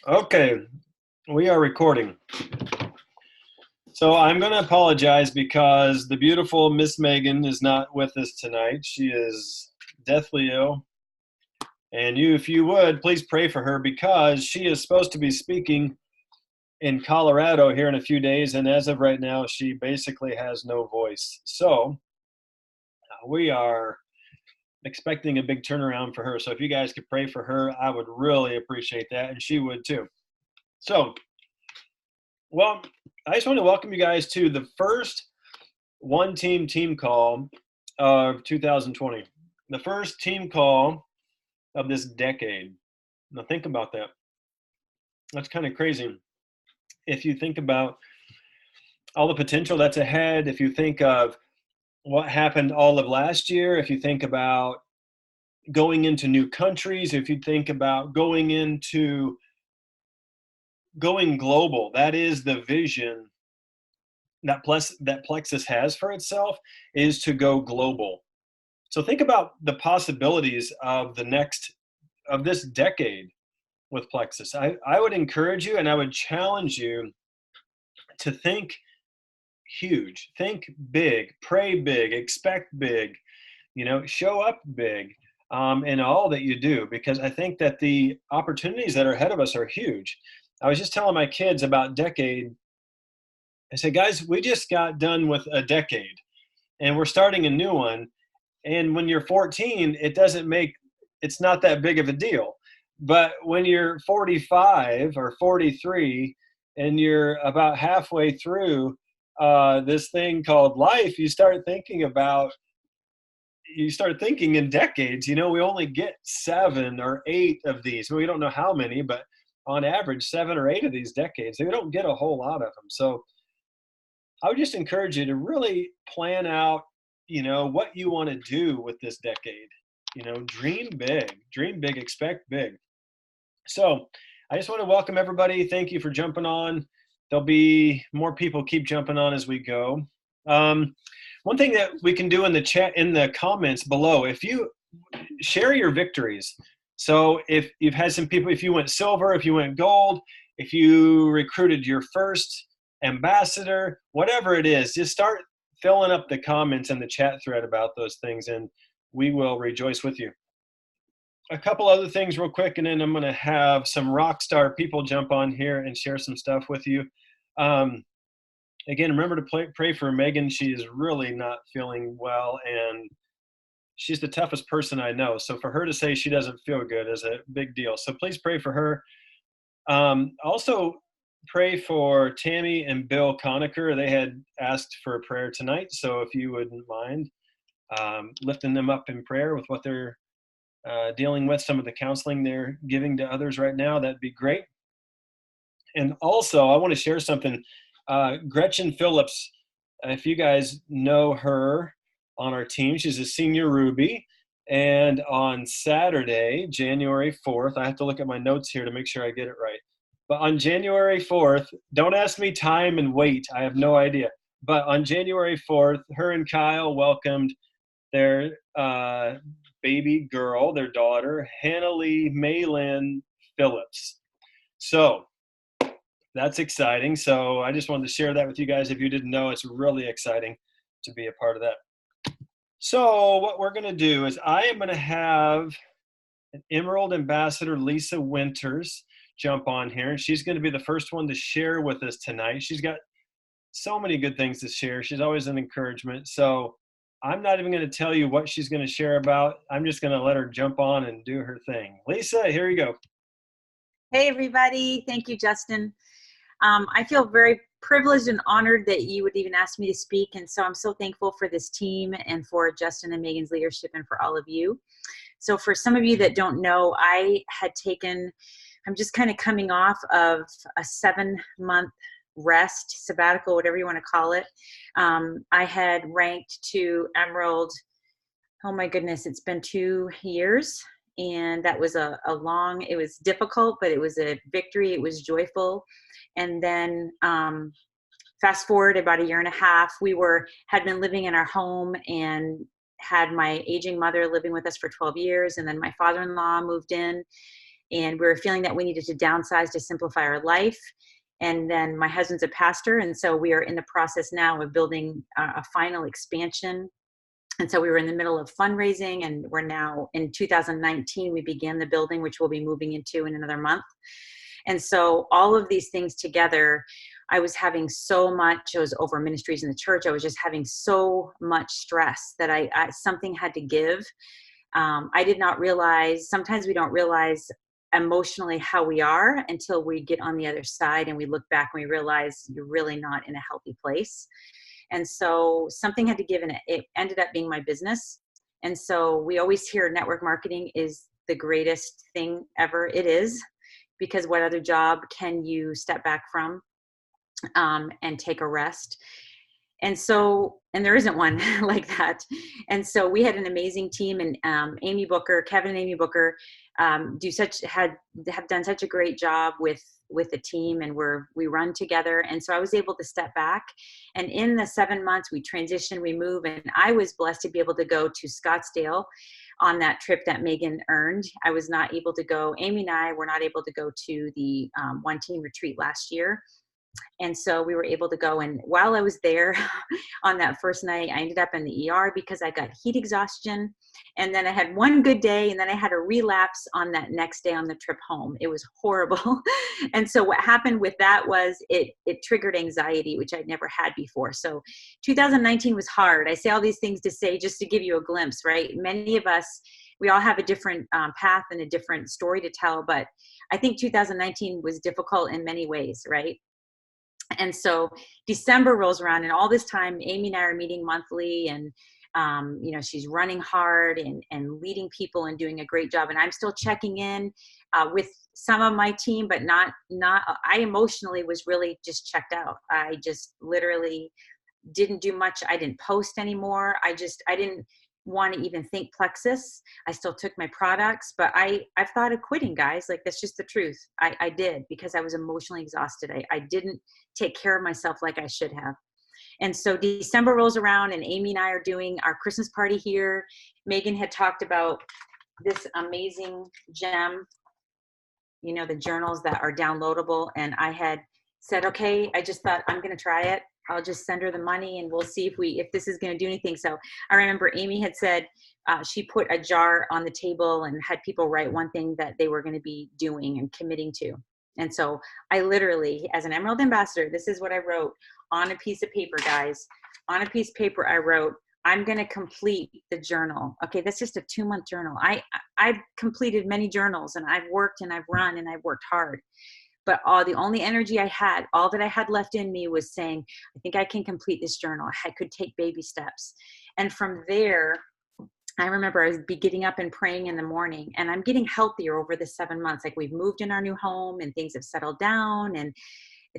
Okay, we are recording. So I'm going to apologize because the beautiful Miss Megan is not with us tonight. She is deathly ill. And if you would, please pray for her because she is supposed to be speaking in Colorado here in a few days. And as of right now, she basically has no voice. So we are expecting a big turnaround for her. So if you guys could pray for her, I would really appreciate that. And she would too. So, well, I just want to welcome you guys to the first one team call of 2020. The first team call of this decade. Now think about that. That's kind of crazy. If you think about all the potential that's ahead, if you think of what happened all of last year, if you think about going into new countries, if you think about going global, that is the vision that Plexus has for itself, is to go global. So think about the possibilities of this decade with Plexus. I would encourage you and I would challenge you to think huge, think big, pray big, expect big, show up big in all that you do, because I think that the opportunities that are ahead of us are huge. I was just telling my kids about decade. I said, guys, we just got done with a decade and we're starting a new one. And when you're 14, it's not that big of a deal. But when you're 45 or 43 and you're about halfway through this thing called life, you start thinking in decades. We only get 7 or 8 of these. We don't know how many, but on average, 7 or 8 of these decades. We don't get a whole lot of them. So I would just encourage you to really plan out, what you want to do with this decade. Dream big, expect big. So I just want to welcome everybody. Thank you for jumping on. There'll be more people keep jumping on as we go. One thing that we can do in the chat, in the comments below, if you share your victories. So if you've had some people, if you went silver, if you went gold, if you recruited your first ambassador, whatever it is, just start filling up the comments in the chat thread about those things, and we will rejoice with you. A couple other things real quick, and then I'm going to have some rock star people jump on here and share some stuff with you. Again, remember to pray for Megan. She is really not feeling well, and she's the toughest person I know. So for her to say she doesn't feel good is a big deal. So please pray for her. Also, pray for Tammy and Bill Conacher. They had asked for a prayer tonight. So if you wouldn't mind lifting them up in prayer with what they're dealing with, some of the counseling they're giving to others right now, that'd be great. And also, I want to share something. Gretchen Phillips, if you guys know her on our team, she's a senior Ruby. And on Saturday, January 4th, I have to look at my notes here to make sure I get it right. But on January 4th, don't ask me time and weight. I have no idea. But on January 4th, her and Kyle welcomed their baby girl, their daughter, Hannah Lee Maylin Phillips. So that's exciting. So I just wanted to share that with you guys. If you didn't know, it's really exciting to be a part of that. So what we're going to do is I am going to have an Emerald Ambassador, Lisa Winters, jump on here, and she's going to be the first one to share with us tonight. She's got so many good things to share. She's always an encouragement. So I'm not even going to tell you what she's going to share about. I'm just going to let her jump on and do her thing. Lisa, here you go. Hey, everybody. Thank you, Justin. I feel very privileged and honored that you would even ask me to speak. And so I'm so thankful for this team and for Justin and Megan's leadership and for all of you. So for some of you that don't know, I'm just kind of coming off of a 7-month rest, sabbatical, whatever you want to call it. I had ranked to Emerald, oh my goodness, it's been 2 years. And that was it was difficult, but it was a victory. It was joyful. And then fast forward about 1.5 years, we had been living in our home and had my aging mother living with us for 12 years. And then my father-in-law moved in. and we were feeling that we needed to downsize to simplify our life. And then my husband's a pastor, and so we are in the process now of building a final expansion. And so we were in the middle of fundraising, and we're now in 2019, we began the building, which we'll be moving into in another month. And so all of these things together, I was having so much, I was over ministries in the church. I was just having so much stress that I something had to give. I did not realize, sometimes we don't realize emotionally how we are until we get on the other side and we look back and we realize you're really not in a healthy place. And so something had to give, and it ended up being my business. And so we always hear network marketing is the greatest thing ever. It is, because what other job can you step back from and take a rest? And so, and there isn't one like that. And so we had an amazing team, and Amy Booker, Kevin and Amy Booker have done such a great job with the team, and we run together. And so I was able to step back, and in the 7 months we transition, we move, and I was blessed to be able to go to Scottsdale on that trip that Megan earned. I was not able to go. Amy and I were not able to go to the One Team retreat last year. And so we were able to go. And while I was there on that first night, I ended up in the ER because I got heat exhaustion. And then I had one good day, and then I had a relapse on that next day on the trip home. It was horrible. And so what happened with that was it triggered anxiety, which I'd never had before. So 2019 was hard. I say all these things to say, just to give you a glimpse, right? Many of us, we all have a different path and a different story to tell. But I think 2019 was difficult in many ways, right? And so December rolls around, and all this time, Amy and I are meeting monthly, and she's running hard and leading people and doing a great job. And I'm still checking in with some of my team, but not. I emotionally was really just checked out. I just literally didn't do much. I didn't post anymore. I didn't want to even think Plexus. I still took my products, but I've thought of quitting, guys. Like, that's just the truth. I did, because I was emotionally exhausted. I didn't take care of myself like I should have. And so December rolls around, and Amy and I are doing our Christmas party here. Megan had talked about this amazing gem, the journals that are downloadable. And I had said, okay, I just thought, I'm going to try it. I'll just send her the money, and we'll see if this is going to do anything. So I remember Amy had said she put a jar on the table and had people write one thing that they were going to be doing and committing to. And so I literally, as an Emerald Ambassador, this is what I wrote on a piece of paper, guys. On a piece of paper, I wrote, I'm going to complete the journal. Okay, that's just a 2-month journal. I've completed many journals, and I've worked and I've run and I've worked hard. But the only energy I had, all that I had left in me was saying, I think I can complete this journal. I could take baby steps. And from there, I remember I would be getting up and praying in the morning, and I'm getting healthier over the 7 months. Like, we've moved in our new home, and things have settled down, and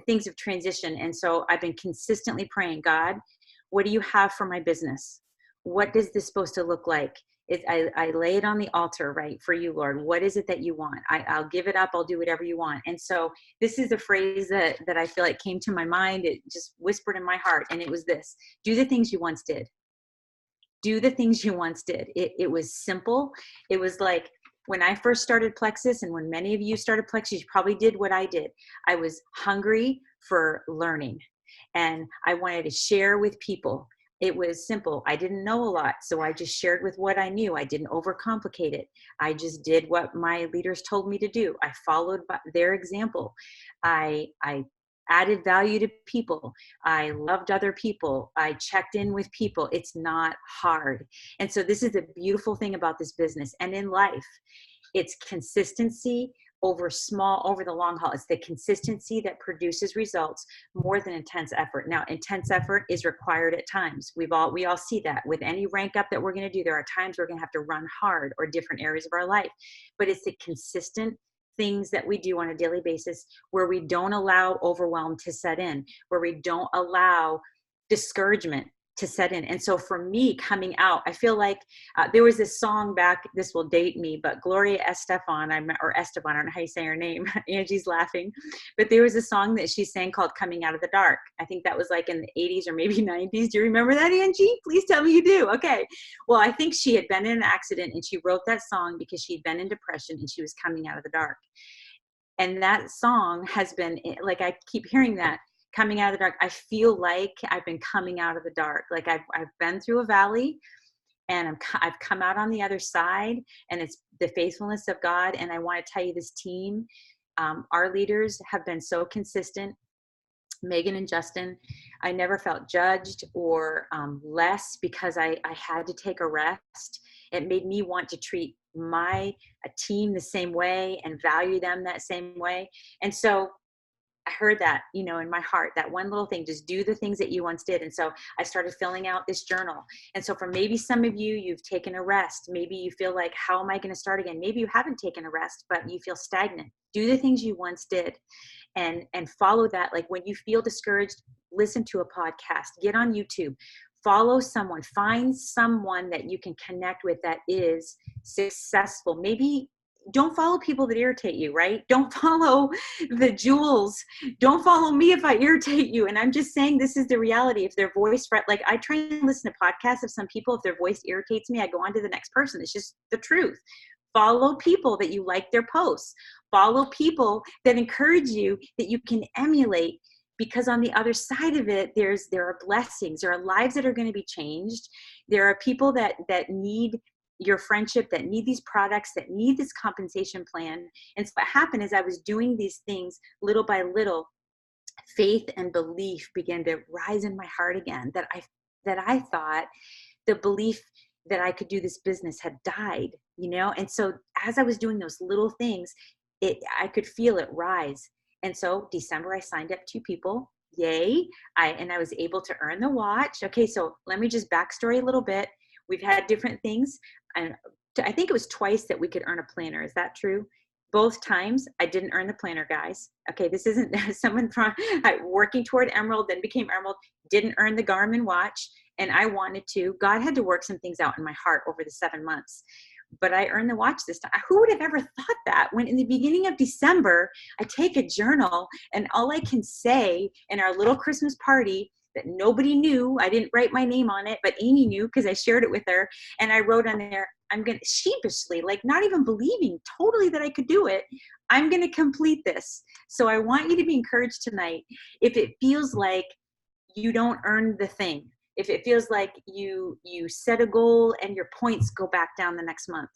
things have transitioned. And so I've been consistently praying, God, what do you have for my business? What is this supposed to look like? I lay it on the altar, right, for you, Lord. What is it that you want? I'll give it up. I'll do whatever you want. And so this is a phrase that I feel like came to my mind. It just whispered in my heart. And it was this: do the things you once did. Do the things you once did. It was simple. It was like, when I first started Plexus, and when many of you started Plexus, you probably did what I did. I was hungry for learning, and I wanted to share with people. It was simple. I didn't know a lot, so I just shared with what I knew. I didn't overcomplicate it. I just did what my leaders told me to do. I followed their example. I added value to people. I loved other people. I checked in with people. It's not hard. And so this is the beautiful thing about this business and in life. It's consistency over the long haul. It's the consistency that produces results more than intense effort. Now, intense effort is required at times. We all see that with any rank up that we're going to do. There are times we're going to have to run hard, or different areas of our life, but it's the consistent things that we do on a daily basis, where we don't allow overwhelm to set in, where we don't allow discouragement to set in. And so for me coming out, I feel like there was this song back, this will date me, but Gloria Estefan, or Esteban, I don't know how you say her name. Angie's laughing. But there was a song that she sang called Coming Out of the Dark. I think that was like in the 80s or maybe 90s. Do you remember that, Angie? Please tell me you do. Okay. Well, I think she had been in an accident and she wrote that song because she'd been in depression and she was coming out of the dark. And that song has been, like, I keep hearing that, coming out of the dark. I feel like I've been coming out of the dark. Like I've been through a valley and I've come out on the other side, and it's the faithfulness of God. And I want to tell you, this team, our leaders have been so consistent. Megan and Justin, I never felt judged or less because I had to take a rest. It made me want to treat a team the same way and value them that same way. And so I heard that, in my heart, that one little thing, just do the things that you once did. And so I started filling out this journal. And so for maybe some of you, you've taken a rest. Maybe you feel like, how am I going to start again? Maybe you haven't taken a rest, but you feel stagnant. Do the things you once did and follow that. Like when you feel discouraged, listen to a podcast, get on YouTube, follow someone, find someone that you can connect with that is successful. Maybe don't follow people that irritate you, right? Don't follow the jewels. Don't follow me if I irritate you. And I'm just saying, this is the reality. If their voice, like I try and listen to podcasts of some people, if their voice irritates me, I go on to the next person. It's just the truth. Follow people that you like their posts. Follow people that encourage you, that you can emulate, because on the other side of it, there are blessings. There are lives that are going to be changed. There are people that need your friendship, that need these products, that need this compensation plan. And so what happened is I was doing these things little by little. Faith and belief began to rise in my heart again, that I thought the belief that I could do this business had died, And so as I was doing those little things, I could feel it rise. And so December, I signed up 2 people. Yay. I was able to earn the watch. Okay. So let me just backstory a little bit. We've had different things. And I think it was twice that we could earn a planner. Is that true? Both times I didn't earn the planner, guys. Okay. This isn't someone from working toward Emerald, then became Emerald, didn't earn the Garmin watch. And I wanted to. God had to work some things out in my heart over the 7 months. But I earned the watch this time. Who would have ever thought that, when in the beginning of December, I take a journal and all I can say in our little Christmas party that nobody knew, I didn't write my name on it, but Amy knew because I shared it with her. And I wrote on there, I'm going to, sheepishly, like not even believing totally that I could do it, I'm going to complete this. So I want you to be encouraged tonight. If it feels like you don't earn the thing, if it feels like you set a goal and your points go back down the next month,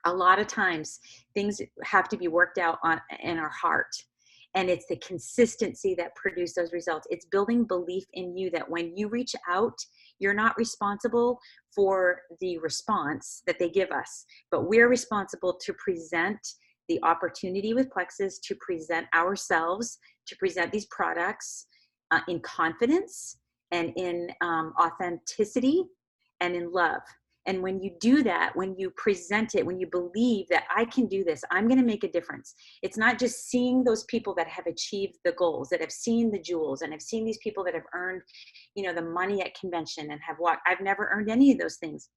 a lot of times things have to be worked out in our heart. And it's the consistency that produces those results. It's building belief in you that when you reach out, you're not responsible for the response that they give us, but we're responsible to present the opportunity with Plexus, to present ourselves, to present these products in confidence and in authenticity and in love. And when you do that, when you present it, when you believe that I can do this, I'm going to make a difference. It's not just seeing those people that have achieved the goals, that have seen the jewels, and have seen these people that have earned, the money at convention and have walked. I've never earned any of those things.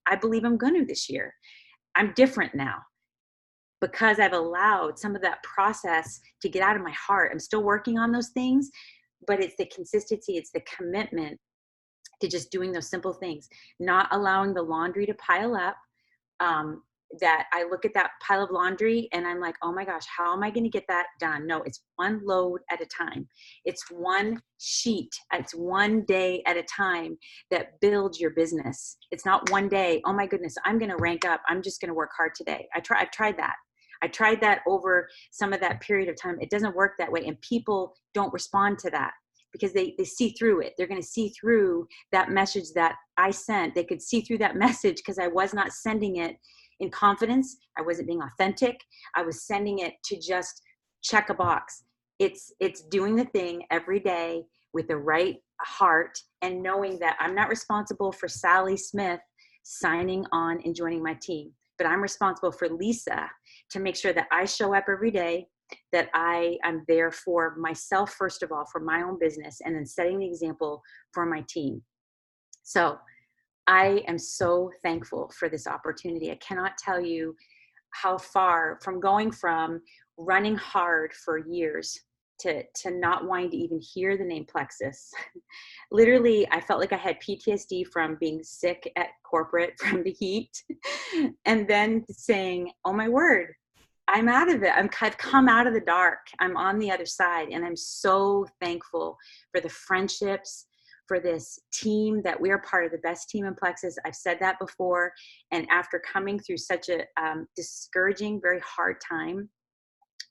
I believe I'm going to this year. I'm different now because I've allowed some of that process to get out of my heart. I'm still working on those things, but it's the consistency, it's the commitment to just doing those simple things, not allowing the laundry to pile up. That I look at that pile of laundry and I'm like, oh my gosh, how am I going to get that done? No, it's one load at a time. It's one sheet. It's one day at a time that builds your business. It's not one day, oh my goodness, I'm going to rank up. I'm just going to work hard today. I've tried that. I tried that over some of that period of time. It doesn't work that way. And people don't respond to that, because they see through it. They're going to see through that message that I sent. They could see through that message because I was not sending it in confidence. I wasn't being authentic. I was sending it to just check a box. It's doing the thing every day with the right heart and knowing that I'm not responsible for Sally Smith signing on and joining my team, but I'm responsible for Lisa to make sure that I show up every day, that I am there for myself, first of all, for my own business, and then setting the example for my team. So I am so thankful for this opportunity. I cannot tell you how far from going from running hard for years to not wanting to even hear the name Plexus. Literally, I felt like I had PTSD from being sick at corporate from the heat. And then saying, oh my word, I'm out of it. I've come out of the dark. I'm on the other side. And I'm so thankful for the friendships, for this team, that we are part of the best team in Plexus. I've said that before. And after coming through such a discouraging, very hard time,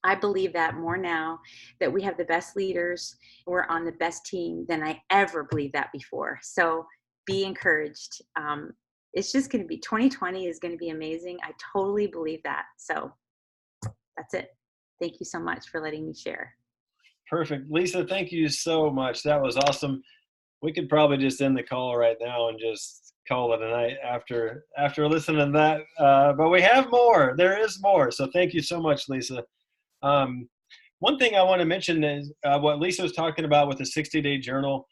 I believe that more now, that we have the best leaders, we're on the best team than I ever believed that before. So be encouraged. It's just going to be, 2020 is going to be amazing. I totally believe that. So that's it. Thank you so much for letting me share. Perfect. Lisa, thank you so much. That was awesome. We could probably just end the call right now and just call it a night after listening to that. But we have more. There is more. So thank you so much, Lisa. One thing I want to mention is what Lisa was talking about with the 60-day journal.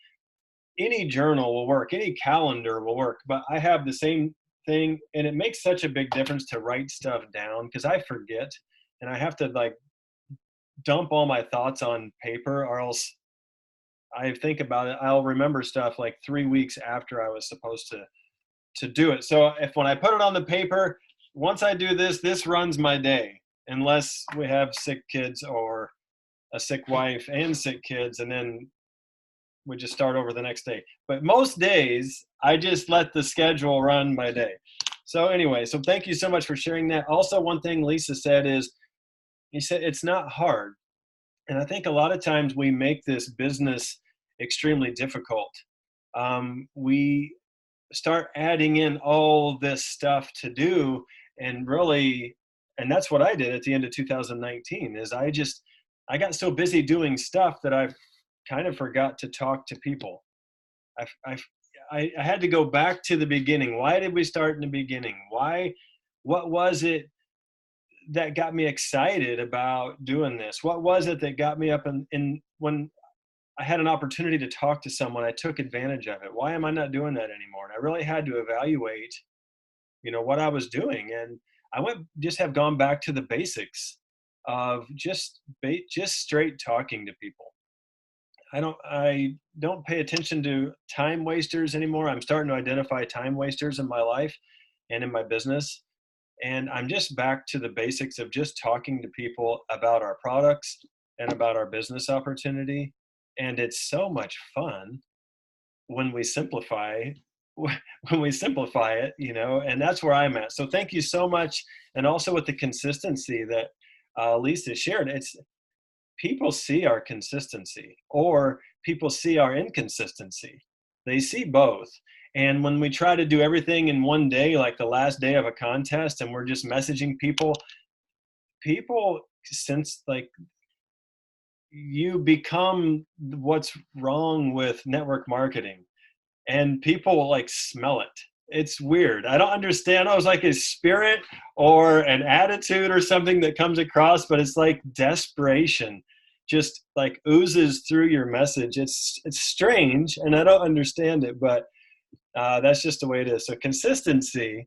Any journal will work. Any calendar will work. But I have the same thing, and it makes such a big difference to write stuff down because I forget, and I have to like dump all my thoughts on paper, or else I think about it, I'll remember stuff like 3 weeks after I was supposed to do it. So when I put it on the paper, once I do this, this runs my day, unless we have sick kids or a sick wife and sick kids, and then we just start over the next day. But most days, I just let the schedule run my day. So anyway, so thank you so much for sharing that. Also, one thing Lisa said is, he said it's not hard. And I think a lot of times we make this business extremely difficult. We start adding in all this stuff to do, and really, and that's what I did at the end of 2019, is I got so busy doing stuff that I kind of forgot to talk to people. I had to go back to the beginning. Why did we start in the beginning? What was it that got me excited about doing this? What was it that got me up in when I had an opportunity to talk to someone, I took advantage of it? Why am I not doing that anymore? And I really had to evaluate, what I was doing. And I have gone back to the basics of just straight talking to people. I don't pay attention to time wasters anymore. I'm starting to identify time wasters in my life and in my business. And I'm just back to the basics of just talking to people about our products and about our business opportunity. And it's so much fun when we simplify it, and that's where I'm at. So thank you so much. And also with the consistency that Lisa shared, it's people see our consistency, or people see our inconsistency. They see both. And when we try to do everything in one day, like the last day of a contest, and we're just messaging people sense like you become what's wrong with network marketing, and people like smell it. It's weird. I don't understand. I was like a spirit or an attitude or something that comes across, but it's like desperation just like oozes through your message. It's strange, and I don't understand it, but that's just the way it is. So consistency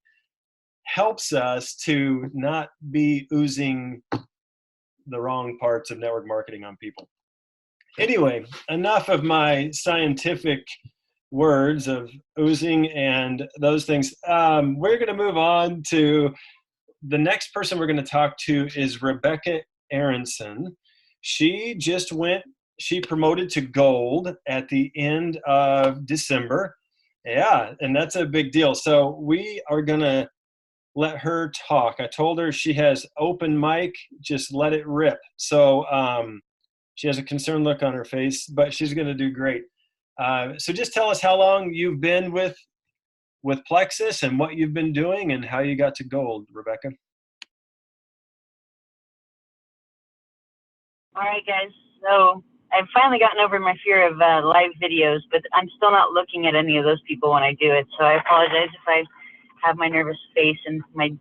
helps us to not be oozing the wrong parts of network marketing on people. Anyway, enough of my scientific words of oozing and those things. We're going to move on to the next person we're going to talk to is Rebecca Aronson. She promoted to gold at the end of December. Yeah, and that's a big deal. So we are going to let her talk. I told her she has open mic, just let it rip. So she has a concerned look on her face, but she's going to do great. So just tell us how long you've been with Plexus and what you've been doing and how you got to gold, Rebecca. All right, guys. So I've finally gotten over my fear of live videos, but I'm still not looking at any of those people when I do it. So I apologize if I have my nervous face and my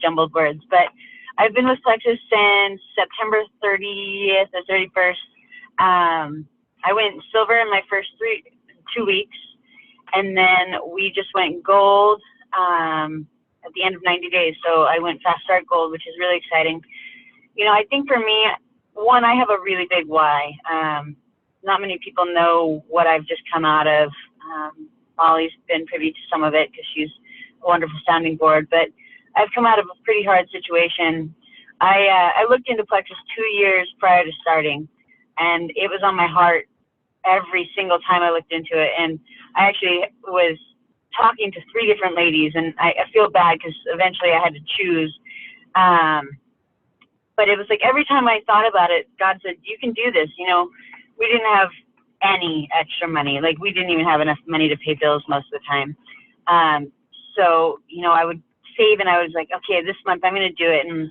jumbled words. But I've been with Plexus since September 30th or 31st. I went silver in my first 2 weeks, And then we just went gold at the end of 90 days. So I went Fast Start Gold, which is really exciting. You know, I think for me, one, I have a really big why. Not many people know what I've just come out of. Molly's been privy to some of it because she's a wonderful sounding board, but I've come out of a pretty hard situation. I looked into Plexus 2 years prior to starting, and it was on my heart every single time I looked into it. And I actually was talking to 3 different ladies, and I feel bad because eventually I had to choose. But it was like every time I thought about it, God said, you can do this. You know, we didn't have any extra money. Like, we didn't even have enough money to pay bills most of the time. So, you know, I would save, and I was like, okay, this month I'm going to do it. And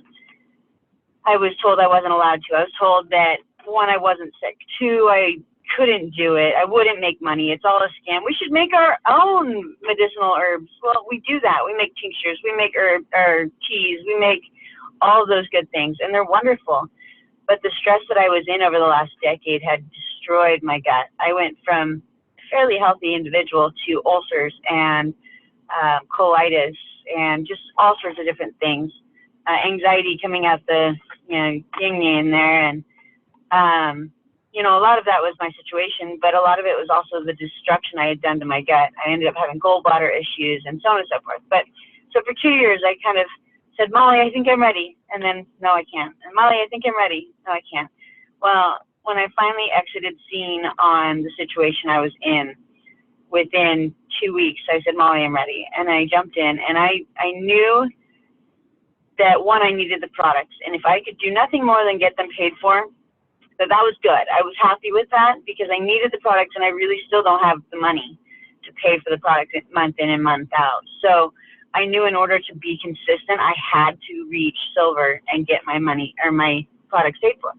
I was told I wasn't allowed to. I was told that, 1, I wasn't sick. 2, I couldn't do it. I wouldn't make money. It's all a scam. We should make our own medicinal herbs. Well, we do that. We make tinctures. We make teas. We make all of those good things, and they're wonderful. But the stress that I was in over the last decade had destroyed my gut. I went from a fairly healthy individual to ulcers and colitis and just all sorts of different things. Anxiety coming out the, you know, yin-yang there. And, you know, a lot of that was my situation, but a lot of it was also the destruction I had done to my gut. I ended up having gallbladder issues and so on and so forth. But so for 2 years, I kind of said, Molly, I think I'm ready. And then, no, I can't. And Molly, I think I'm ready. No, I can't. Well, when I finally exited scene on the situation I was in, within 2 weeks, I said, Molly, I'm ready. And I jumped in, and I knew that, 1, I needed the products. And if I could do nothing more than get them paid for, that was good. I was happy with that because I needed the products, and I really still don't have the money to pay for the product month in and month out. So I knew in order to be consistent, I had to reach silver and get my money or my products paid for.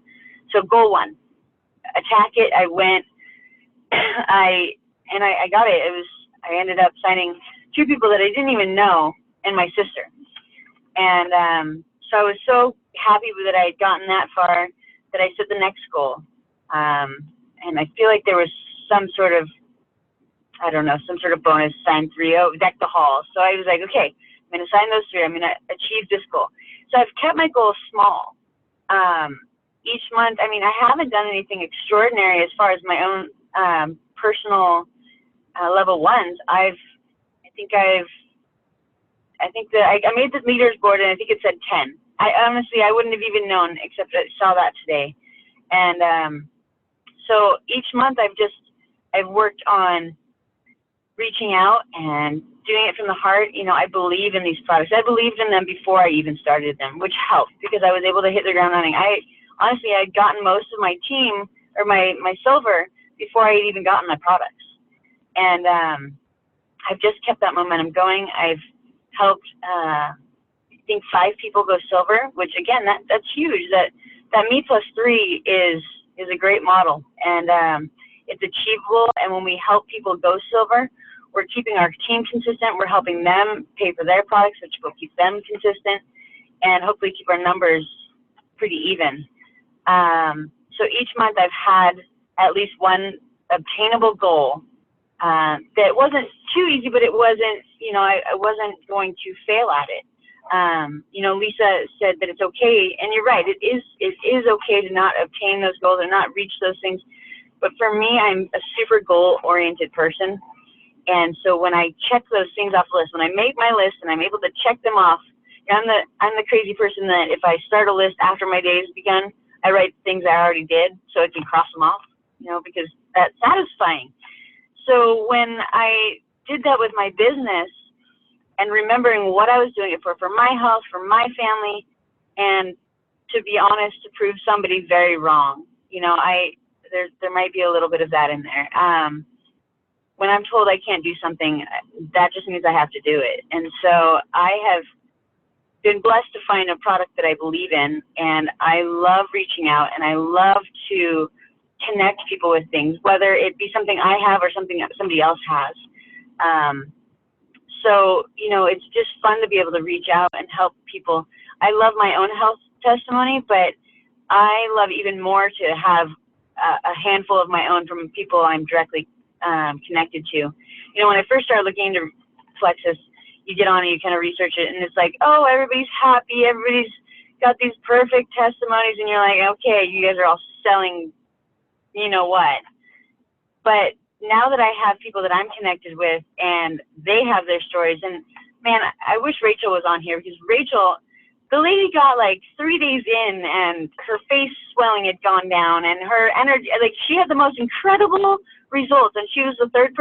So goal 1, attack it. I went, I got it. I ended up signing 2 people that I didn't even know and my sister. And so I was so happy that I had gotten that far that I set the next goal. And I feel like there was some sort of, I don't know, some sort of bonus, sign 3, deck the hall. So I was like, okay, I'm going to sign those 3. I'm going to achieve this goal. So I've kept my goals small. Each month, I mean, I haven't done anything extraordinary as far as my own personal level 1s. I made the leaders board, and I think it said 10. I wouldn't have even known except I saw that today. And so each month I've worked on reaching out and doing it from the heart. You know, I believe in these products. I believed in them before I even started them, which helped because I was able to hit the ground running. Honestly, I'd gotten most of my team or my silver before I had even gotten my products. And I've just kept that momentum going. I've helped, I think 5 people go silver, which again, that's huge. That Me Plus 3 is a great model, and it's achievable. And when we help people go silver, we're keeping our team consistent. We're helping them pay for their products, which will keep them consistent, and hopefully keep our numbers pretty even. So each month I've had at least one obtainable goal that wasn't too easy, but it wasn't, you know, I wasn't going to fail at it. You know, Lisa said that it's okay, and you're right. It is okay to not obtain those goals or not reach those things. But for me, I'm a super goal-oriented person, and so when I check those things off the list, when I make my list and I'm able to check them off, I'm the crazy person that if I start a list after my day has begun, I write things I already did so I can cross them off, you know, because that's satisfying. So when I did that with my business and remembering what I was doing it for my health, for my family, and to be honest, to prove somebody very wrong, you know, there might be a little bit of that in there. When I'm told I can't do something, that just means I have to do it. And so I have been blessed to find a product that I believe in, and I love reaching out, and I love to connect people with things, whether it be something I have or something that somebody else has. So, you know, it's just fun to be able to reach out and help people. I love my own health testimony, but I love even more to have a handful of my own from people I'm directly connected to. You know, when I first started looking into Plexus, you get on and you kind of research it, and it's like, oh, everybody's happy, everybody's got these perfect testimonies, and you're like, okay, you guys are all selling, you know what. But now that I have people that I'm connected with and they have their stories, and man, I wish Rachel was on here, because Rachel, the lady got like 3 days in and her face swelling had gone down and her energy, like she had the most incredible results, and she was the second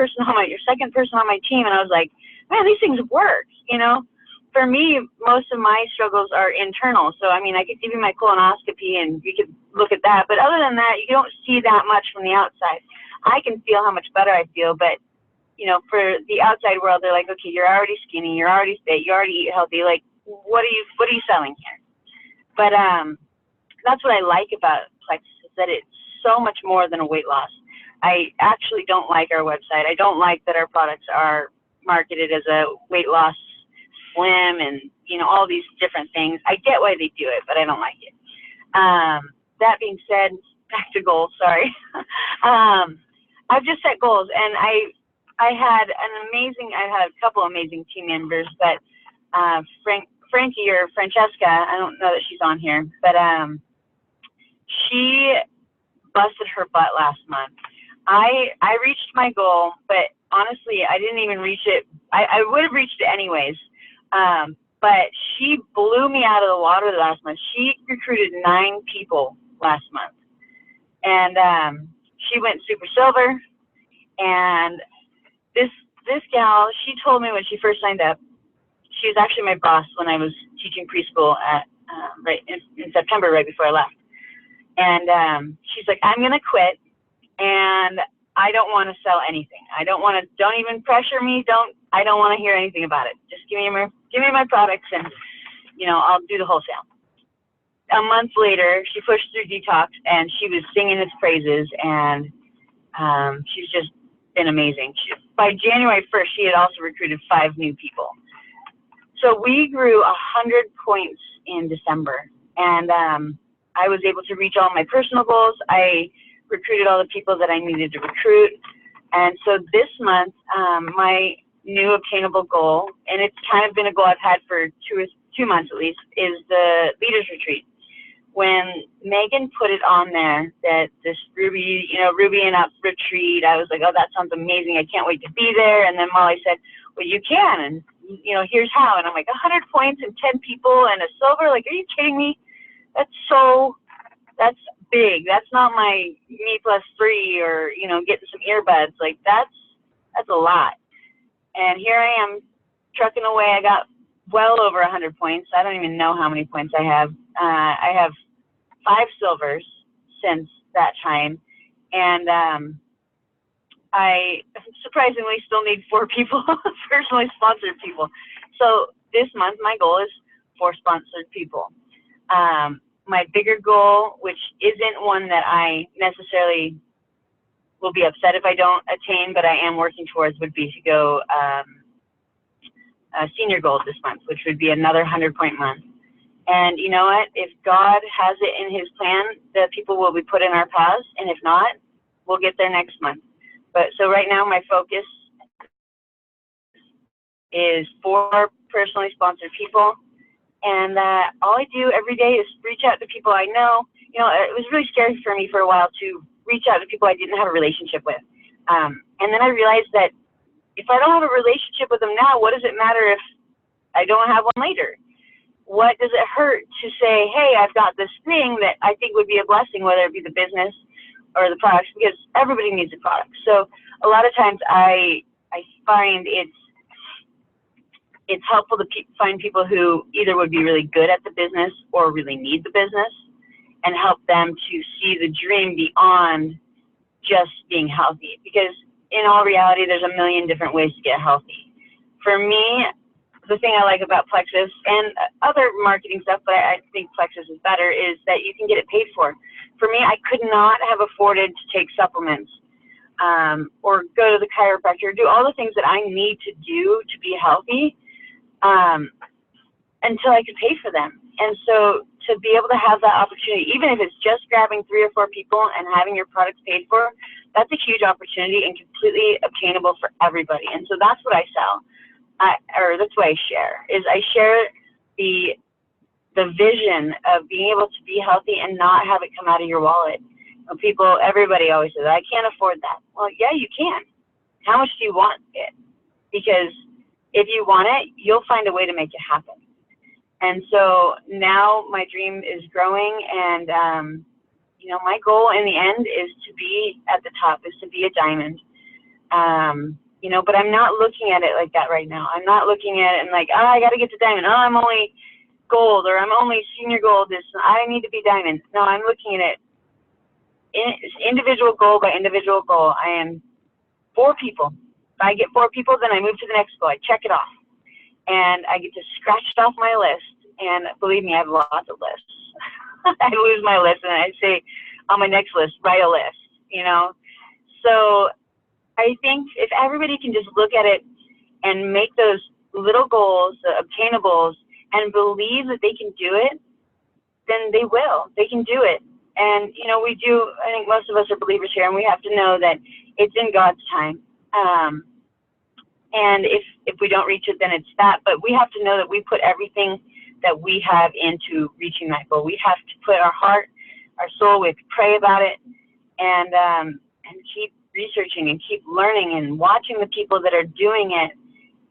person on my team, and I was like, man, these things work, you know. For me, most of my struggles are internal. So, I mean, I could give you my colonoscopy and you could look at that. But other than that, you don't see that much from the outside. I can feel how much better I feel. But, you know, for the outside world, they're like, okay, you're already skinny, you're already fit, you already eat healthy. Like, what are you selling here? But that's what I like about Plexus, is that it's so much more than a weight loss. I actually don't like our website. I don't like that our products are marketed as a weight loss slim and, you know, all these different things. I get why they do it, but I don't like it. That being said, back to goals, sorry. I've just set goals, and I had a couple amazing team members, but Frankie or Francesca, I don't know that she's on here, but she busted her butt last month. I reached my goal, but honestly, I didn't even reach it. I would have reached it anyways. But she blew me out of the water last month. She recruited 9 people last month. And she went super silver. And this gal, she told me when she first signed up, she was actually my boss when I was teaching preschool at right in September, right before I left. And she's like, I'm going to quit, and I don't want to sell anything. Don't even pressure me. I don't want to hear anything about it. Just give me my products, and, you know, I'll do the wholesale. A month later, she pushed through detox, and she was singing its praises, and she's just been amazing. By January 1st, she had also recruited 5 new people. So we grew 100 points in December, and I was able to reach all my personal goals. I recruited all the people that I needed to recruit. And so this month, my new obtainable goal, and it's kind of been a goal I've had for 2 months at least, is the Leaders Retreat. When Megan put it on there, that this Ruby and Up retreat, I was like, oh, that sounds amazing. I can't wait to be there. And then Molly said, well, you can, and, you know, here's how. And I'm like, 100 points and 10 people and a silver? Like, are you kidding me? That's big. That's not my Me+3 or, you know, getting some earbuds. Like, that's a lot. And here I am trucking away. I got well over 100 points. I don't even know how many points I have. I have 5 silvers since that time. And I surprisingly still need 4 people, personally sponsored people. So this month, my goal is 4 sponsored people. My bigger goal, which isn't one that I necessarily will be upset if I don't attain, but I am working towards, would be to go senior gold this month, which would be another 100-point month. And you know what? If God has it in his plan, the people will be put in our paths, and if not, we'll get there next month. But so right now, my focus is 4 personally sponsored people. And all I do every day is reach out to people I know. You know, it was really scary for me for a while to reach out to people I didn't have a relationship with. And then I realized that if I don't have a relationship with them now, what does it matter if I don't have one later? What does it hurt to say, hey, I've got this thing that I think would be a blessing, whether it be the business or the products, because everybody needs a product. So a lot of times I find it's helpful to find people who either would be really good at the business or really need the business, and help them to see the dream beyond just being healthy. Because in all reality, there's a million different ways to get healthy. For me, the thing I like about Plexus and other marketing stuff, but I think Plexus is better, is that you can get it paid for. For me, I could not have afforded to take supplements or go to the chiropractor, do all the things that I need to do to be healthy until I could pay for them. And so to be able to have that opportunity, even if it's just grabbing 3 or 4 people and having your products paid for, that's a huge opportunity and completely obtainable for everybody. And so that's what I sell, or that's what I share. Is I share the vision of being able to be healthy and not have it come out of your wallet. Everybody always says, I can't afford that. Well, yeah, you can. How much do you want it? Because if you want it, you'll find a way to make it happen. And so now my dream is growing, and my goal in the end is to be at the top, is to be a diamond. But I'm not looking at it like that right now. I'm not looking at it and like, I got to get to diamond. Oh, I'm only gold, or I'm only senior gold. I need to be diamond. No, I'm looking at it individual goal by individual goal. I am 4 people. If I get 4 people, then I move to the next goal. I check it off, and I get to scratch it off my list. And believe me, I have lots of lists. I lose my list, and I say on my next list, write a list. So I think if everybody can just look at it and make those little goals, the obtainables, and believe that they can do it, then they will. They can do it. And, we do, I think most of us are believers here, and we have to know that it's in God's time. And if we don't reach it, then it's that. But we have to know that we put everything that we have into reaching that goal. We have to put our heart, our soul, we have to pray about it, and keep researching and keep learning and watching the people that are doing it,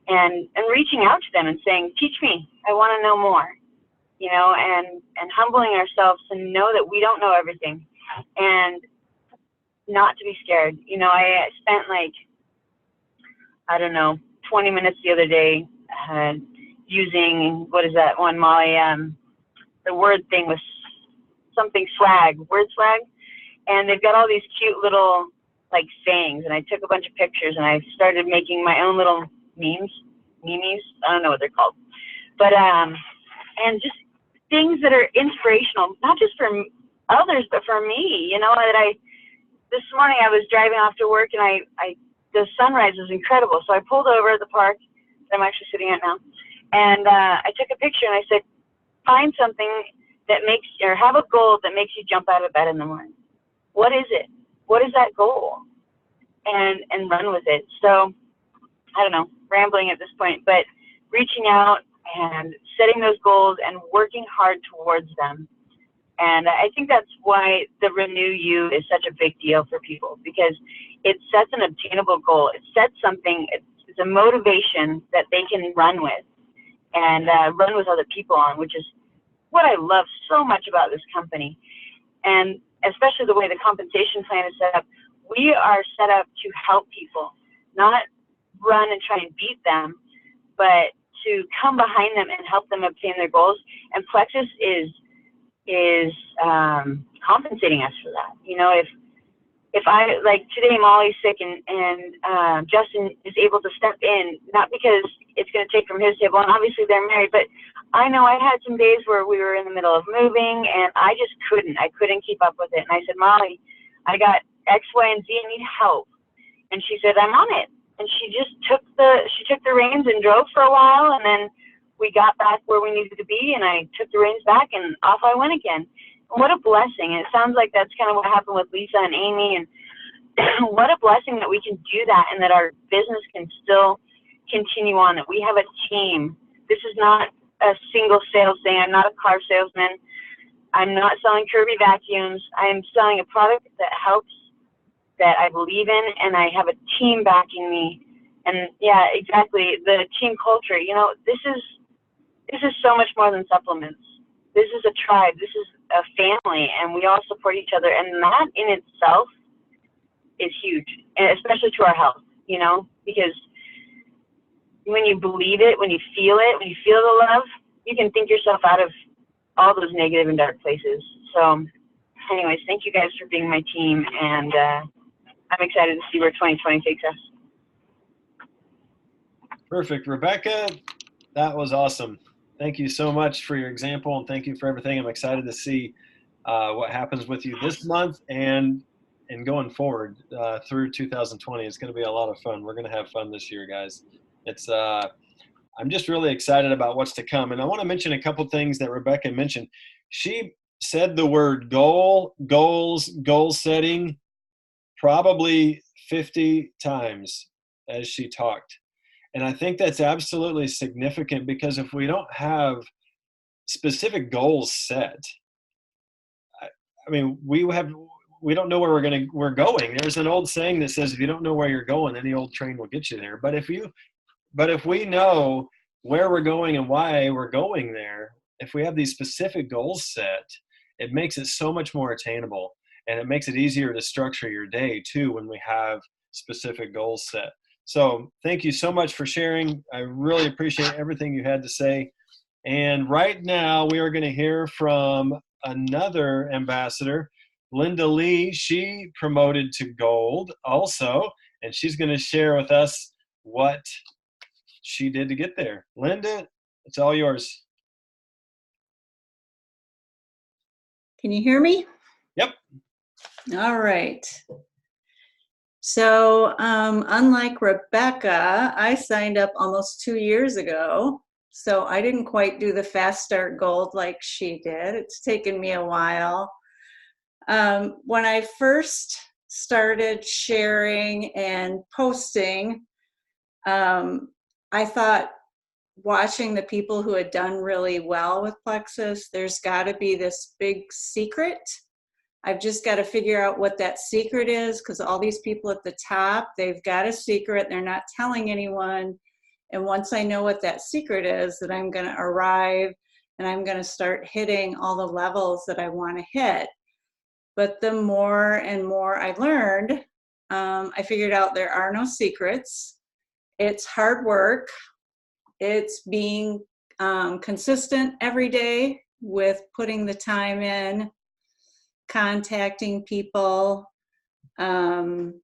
and reaching out to them and saying, teach me, I want to know more. And humbling ourselves to know that we don't know everything, and not to be scared. I spent 20 minutes the other day using, what is that one, Molly? The word thing was something swag, word swag. And they've got all these cute little sayings, and I took a bunch of pictures, and I started making my own little memes, I don't know what they're called. But, and just things that are inspirational, not just for others, but for me. This morning I was driving off to work, and the sunrise was incredible. So I pulled over at the park that I'm actually sitting at now, and I took a picture, and I said, find something that makes, or have a goal that makes you jump out of bed in the morning. What is it? What is that goal? And run with it. So I don't know, rambling at this point, but reaching out and setting those goals and working hard towards them. And I think that's why the Renew You is such a big deal for people, because it sets an obtainable goal. It sets something, it's a motivation that they can run with, and run with other people on, which is what I love so much about this company. And especially the way the compensation plan is set up. We are set up to help people, not run and try and beat them, but to come behind them and help them obtain their goals. And Plexus is compensating us for that. If I, today Molly's sick, and Justin is able to step in, not because it's going to take from his table, and obviously they're married, but I know I had some days where we were in the middle of moving, and I just couldn't keep up with it. And I said, Molly, I got X, Y, and Z, I need help. And she said, I'm on it. And she just took the reins and drove for a while, and then we got back where we needed to be, and I took the reins back, and off I went again. And what a blessing. And it sounds like that's kind of what happened with Lisa and Amy, and what a blessing that we can do that, and that our business can still continue on, that we have a team. This is not a single sales thing. I'm not a car salesman. I'm not selling Kirby vacuums. I'm selling a product that helps, that I believe in, and I have a team backing me. And yeah, exactly, the team culture. This is so much more than supplements. This is a tribe. This is a family, and we all support each other, and that in itself is huge, and especially to our health. Because when you believe it, when you feel the love, you can think yourself out of all those negative and dark places. So anyways, thank you guys for being my team, and I'm excited to see where 2020 takes us. Perfect. Rebecca, that was awesome. Thank you so much for your example, and thank you for everything. I'm excited to see what happens with you this month and going forward through 2020. It's going to be a lot of fun. We're going to have fun this year, guys. I'm just really excited about what's to come. And I want to mention a couple things that Rebecca mentioned. She said the word goal setting probably 50 times as she talked. And I think that's absolutely significant, because if we don't have specific goals set, I mean, we don't know where we're going. There's an old saying that says, if you don't know where you're going, any old train will get you there. But if we know where we're going and why we're going there, if we have these specific goals set, it makes it so much more attainable, and it makes it easier to structure your day too when we have specific goals set. So thank you so much for sharing. I really appreciate everything you had to say. And right now we are going to hear from another ambassador, Linda Lee. She promoted to gold also, and she's going to share with us what she did to get there. Linda, it's all yours. Can you hear me? Yep. All right. So unlike Rebecca, I signed up almost 2 years ago. So I didn't quite do the Fast Start Gold like she did. It's taken me a while. When I first started sharing and posting, I thought, watching the people who had done really well with Plexus, there's got to be this big secret. I've just got to figure out what that secret is, because all these people at the top, they've got a secret. They're not telling anyone. And once I know what that secret is, that I'm going to arrive and I'm going to start hitting all the levels that I want to hit. But the more and more I learned, I figured out there are no secrets. It's hard work. It's being consistent every day with putting the time in, contacting people, doing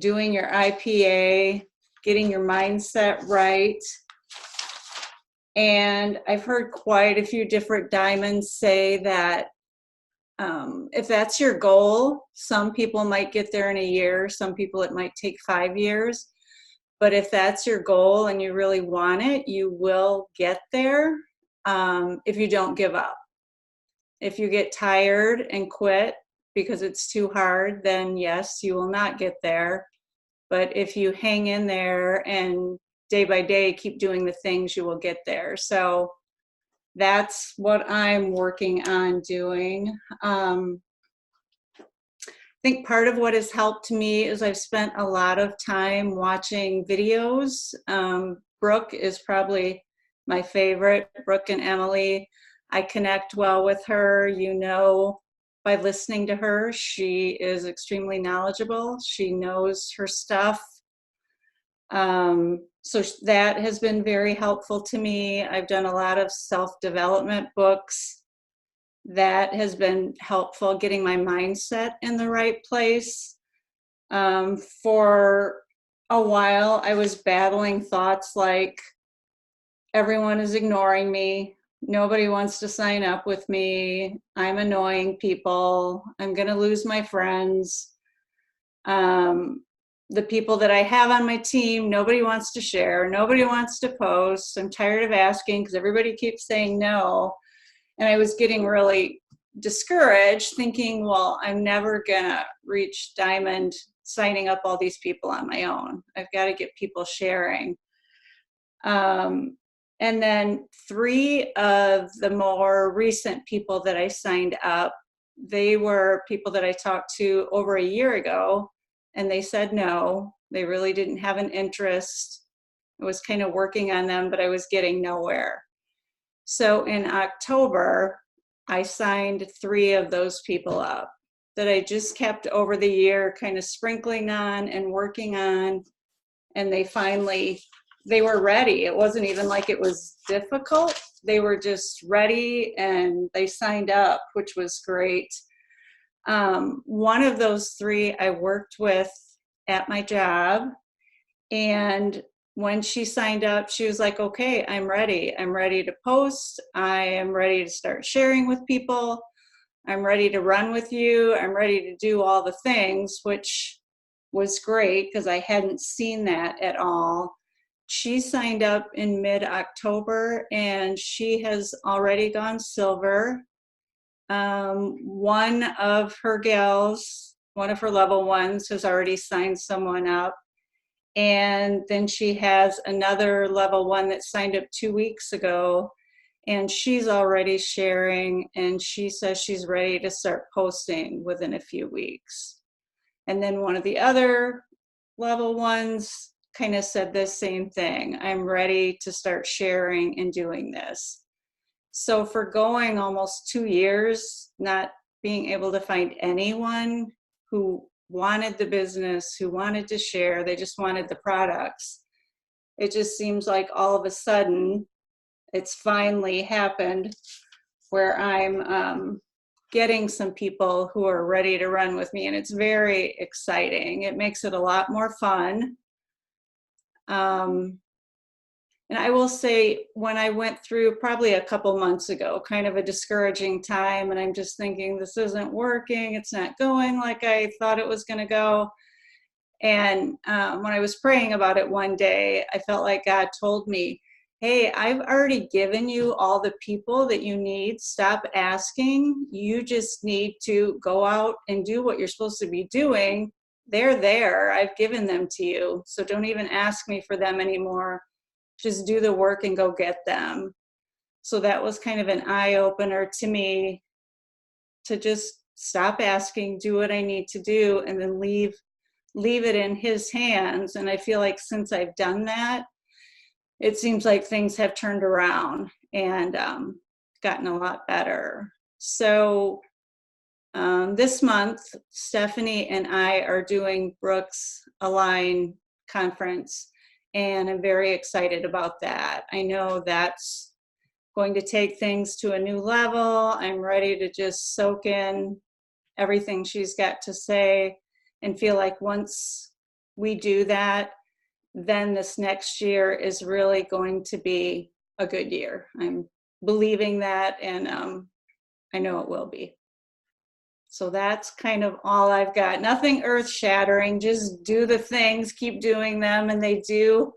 your IPA, getting your mindset right. And I've heard quite a few different diamonds say that if that's your goal, some people might get there in a year, some people it might take 5 years. But if that's your goal and you really want it, you will get there if you don't give up. If you get tired and quit because it's too hard, then yes, you will not get there. But if you hang in there and day by day keep doing the things, you will get there. So that's what I'm working on doing. I think part of what has helped me is I've spent a lot of time watching videos. Brooke is probably my favorite, Brooke and Emily. I connect well with her, by listening to her. She is extremely knowledgeable. She knows her stuff. So that has been very helpful to me. I've done a lot of self-development books. That has been helpful, getting my mindset in the right place. For a while, I was battling thoughts like, everyone is ignoring me. Nobody wants to sign up with me. I'm annoying people. I'm going to lose my friends. The people that I have on my team, nobody wants to share. Nobody wants to post. I'm tired of asking because everybody keeps saying no. And I was getting really discouraged, thinking, well, I'm never gonna reach Diamond signing up all these people on my own. I've got to get people sharing. And then 3 of the more recent people that I signed up, they were people that I talked to over a year ago, and they said no. They really didn't have an interest. I was kind of working on them, but I was getting nowhere. So in October, I signed 3 of those people up that I just kept over the year, kind of sprinkling on and working on. And they were ready. It wasn't even like it was difficult. They were just ready and they signed up, which was great. One of those 3 I worked with at my job, and when she signed up, she was like, okay, I'm ready. I'm ready to post. I am ready to start sharing with people. I'm ready to run with you. I'm ready to do all the things, which was great because I hadn't seen that at all. She signed up in mid-October and she has already gone silver. One of her gals, one of her level ones has already signed someone up. And then she has another level one that signed up 2 weeks ago, and she's already sharing, and she says she's ready to start posting within a few weeks. And then one of the other level ones kind of said the same thing. I'm ready to start sharing and doing this. So for going almost 2 years, not being able to find anyone who wanted the business, who wanted to share, they just wanted the products. It just seems like all of a sudden it's finally happened where I'm getting some people who are ready to run with me, and it's very exciting. It makes it a lot more fun. And I will say, when I went through probably a couple months ago, kind of a discouraging time, and I'm just thinking, this isn't working, it's not going like I thought it was going to go. And when I was praying about it one day, I felt like God told me, hey, I've already given you all the people that you need. Stop asking. You just need to go out and do what you're supposed to be doing. They're there. I've given them to you. So don't even ask me for them anymore. Just do the work and go get them. So that was kind of an eye-opener to me, to just stop asking, do what I need to do, and then leave it in his hands. And I feel like since I've done that, it seems like things have turned around and gotten a lot better. So this month, Stephanie and I are doing Brooks Align Conference, and I'm very excited about that. I know that's going to take things to a new level. I'm ready to just soak in everything she's got to say and feel like once we do that, then this next year is really going to be a good year. I'm believing that, and I know it will be. So that's kind of all I've got. Nothing earth-shattering, just do the things, keep doing them, and they do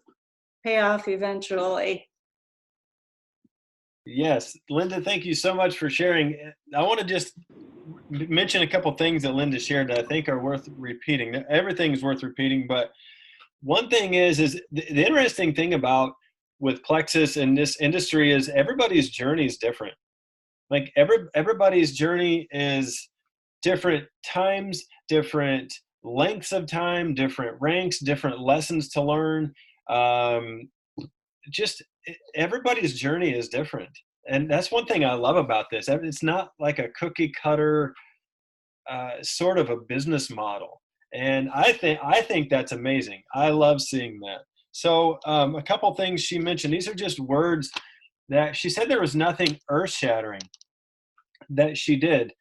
pay off eventually. Yes, Linda, thank you so much for sharing. I want to just mention a couple things that Linda shared that I think are worth repeating. Everything's worth repeating, but one thing is the interesting thing about with Plexus in this industry is everybody's journey is different. Like everybody's journey is different times, different lengths of time, different ranks, different lessons to learn. Just everybody's journey is different. And that's one thing I love about this. It's not like a cookie cutter sort of a business model. And I think that's amazing. I love seeing that. So a couple things she mentioned, these are just words that she said there was nothing earth-shattering that she did.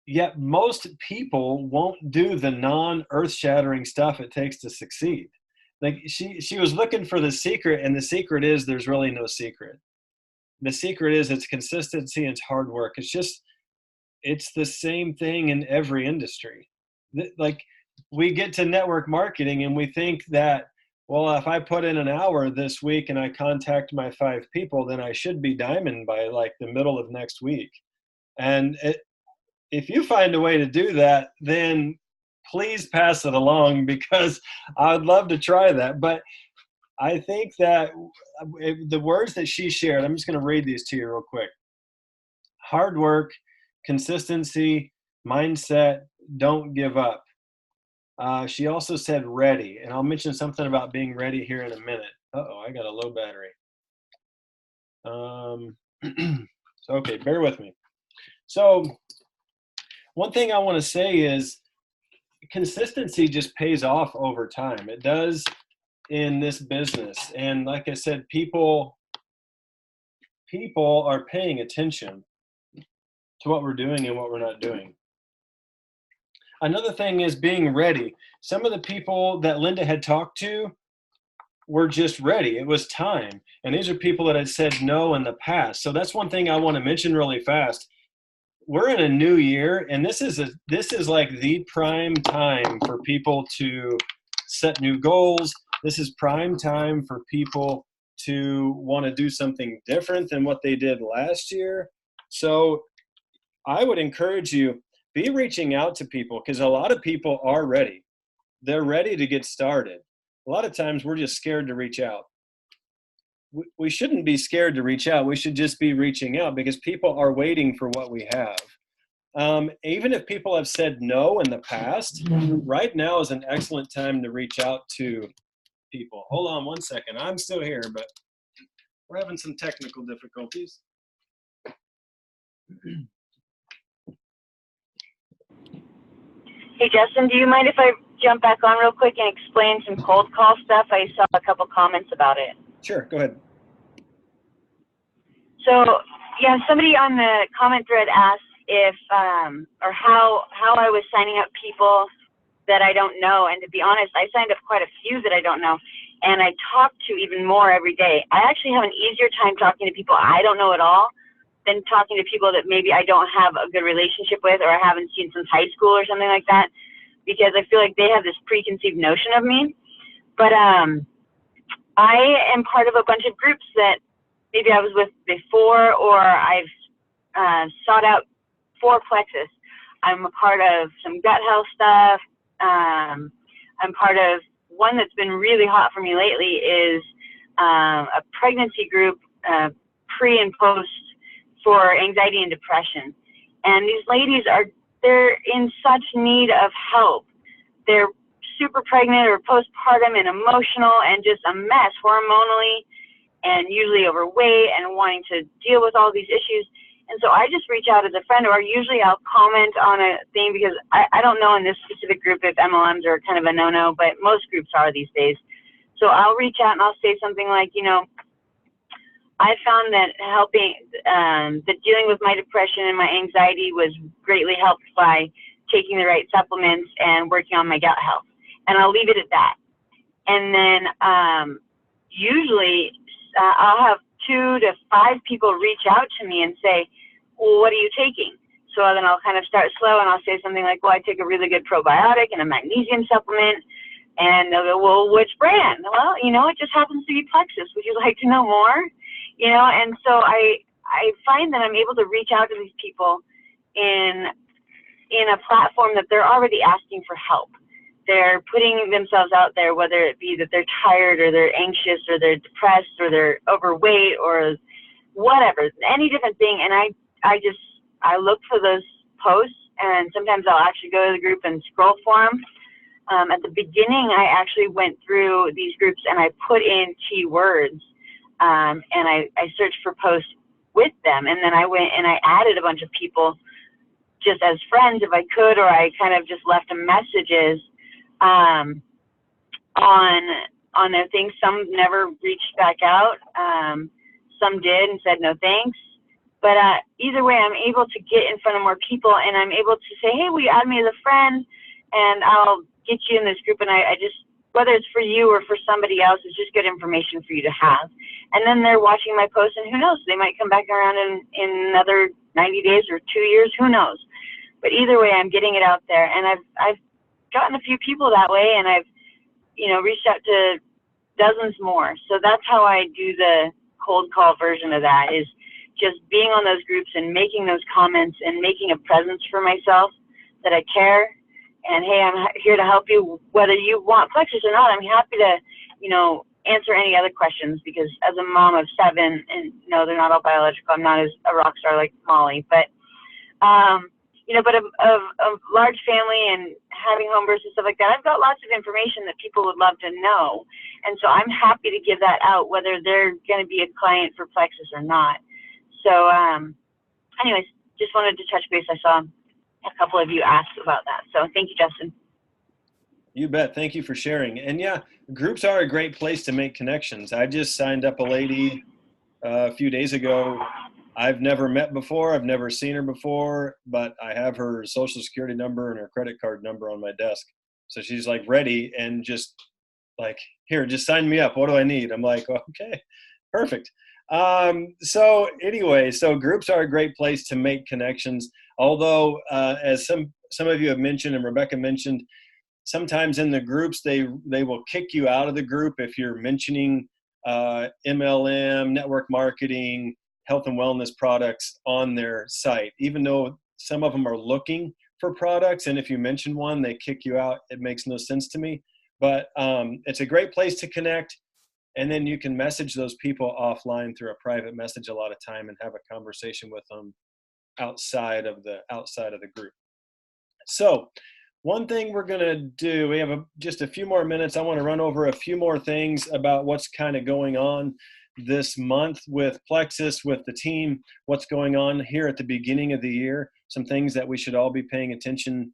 Yet most people won't do the non-earth-shattering stuff it takes to succeed. Like she was looking for the secret, and the secret is there's really no secret. The secret is it's consistency and it's hard work. It's the same thing in every industry. Like we get to network marketing and we think that, well, if I put in an hour this week and I contact my 5 people, then I should be diamond by like the middle of next week. And if you find a way to do that, then please pass it along, because I'd love to try that. But I think that the words that she shared, I'm just going to read these to you real quick. Hard work, consistency, mindset, don't give up. She also said ready, and I'll mention something about being ready here in a minute. Uh-oh, I got a low battery. So, okay, bear with me. So one thing I want to say is consistency just pays off over time. It does in this business. And like I said, people are paying attention to what we're doing and what we're not doing. Another thing is being ready. Some of the people that Linda had talked to were just ready. It was time. And these are people that had said no in the past. So that's one thing I want to mention really fast. We're in a new year, and this is like the prime time for people to set new goals. This is prime time for people to want to do something different than what they did last year. So I would encourage you, be reaching out to people, because a lot of people are ready. They're ready to get started. A lot of times we're just scared to reach out. We shouldn't be scared to reach out. We should just be reaching out, because people are waiting for what we have. Even if people have said no in the past, right now is an excellent time to reach out to people. Hold on one second. I'm still here, but we're having some technical difficulties. Hey, Justin, do you mind if I jump back on real quick and explain some cold call stuff? I saw a couple comments about it. Sure, go ahead. So, yeah, somebody on the comment thread asked if, or how I was signing up people that I don't know. And to be honest, I signed up quite a few that I don't know. And I talk to even more every day. I actually have an easier time talking to people I don't know at all than talking to people that maybe I don't have a good relationship with, or I haven't seen since high school or something like that, because I feel like they have this preconceived notion of me. But I am part of a bunch of groups that maybe I was with before, or I've sought out for Plexus. I'm a part of some gut health stuff. I'm part of one that's been really hot for me lately is a pregnancy group, pre and post, for anxiety and depression. And these ladies they're in such need of help. They're super pregnant or postpartum and emotional and just a mess hormonally, and usually overweight and wanting to deal with all these issues. And so I just reach out as a friend, or usually I'll comment on a thing, because I don't know in this specific group if MLMs are kind of a no-no, but most groups are these days. So I'll reach out and I'll say something like, I found that that dealing with my depression and my anxiety was greatly helped by taking the right supplements and working on my gut health. And I'll leave it at that. And then usually I'll have 2 to 5 people reach out to me and say, well, what are you taking? So then I'll kind of start slow, and I'll say something like, well, I take a really good probiotic and a magnesium supplement. And they'll go, well, which brand? Well, it just happens to be Plexus. Would you like to know more? And so I find that I'm able to reach out to these people in a platform that they're already asking for help. They're putting themselves out there, whether it be that they're tired or they're anxious or they're depressed or they're overweight or whatever, any different thing. And I look for those posts, and sometimes I'll actually go to the group and scroll for them. At the beginning, I actually went through these groups and I put in keywords, and I searched for posts with them. And then I went and I added a bunch of people just as friends if I could, or I kind of just left them messages on their things. Some never reached back out. Some did and said no thanks. But either way, I'm able to get in front of more people, and I'm able to say, hey, will you add me as a friend? And I'll get you in this group. And I just, whether it's for you or for somebody else, it's just good information for you to have. And then they're watching my posts, and who knows, they might come back around in another 90 days or 2 years, who knows. But either way, I'm getting it out there. And I've gotten a few people that way, and I've, reached out to dozens more. So that's how I do the cold call version of that, is just being on those groups and making those comments and making a presence for myself that I care. And hey, I'm here to help you, whether you want Plexus or not. I'm happy to, answer any other questions, because as a mom of 7, and no, they're not all biological. I'm not as a rock star like Molly, but, but of a large family and having home births and stuff like that, I've got lots of information that people would love to know. And so I'm happy to give that out, whether they're going to be a client for Plexus or not. So anyways, just wanted to touch base. I saw a couple of you asked about that. So thank you, Justin. You bet. Thank you for sharing. And yeah, groups are a great place to make connections. I just signed up a lady a few days ago. I've never met before. I've never seen her before, but I have her social security number and her credit card number on my desk. So she's like ready and just like, here, just sign me up. What do I need? I'm like, okay, perfect. So anyway, so groups are a great place to make connections. Although, as some of you have mentioned and Rebecca mentioned, sometimes in the groups, they will kick you out of the group if you're mentioning MLM, network marketing, health and wellness products on their site, even though some of them are looking for products. And if you mention one, they kick you out. It makes no sense to me. But it's a great place to connect. And then you can message those people offline through a private message a lot of time and have a conversation with them outside of the group. So one thing we're going to do, we have just a few more minutes. I want to run over a few more things about what's kind of going on this month with Plexus, with the team, what's going on here at the beginning of the year, some things that we should all be paying attention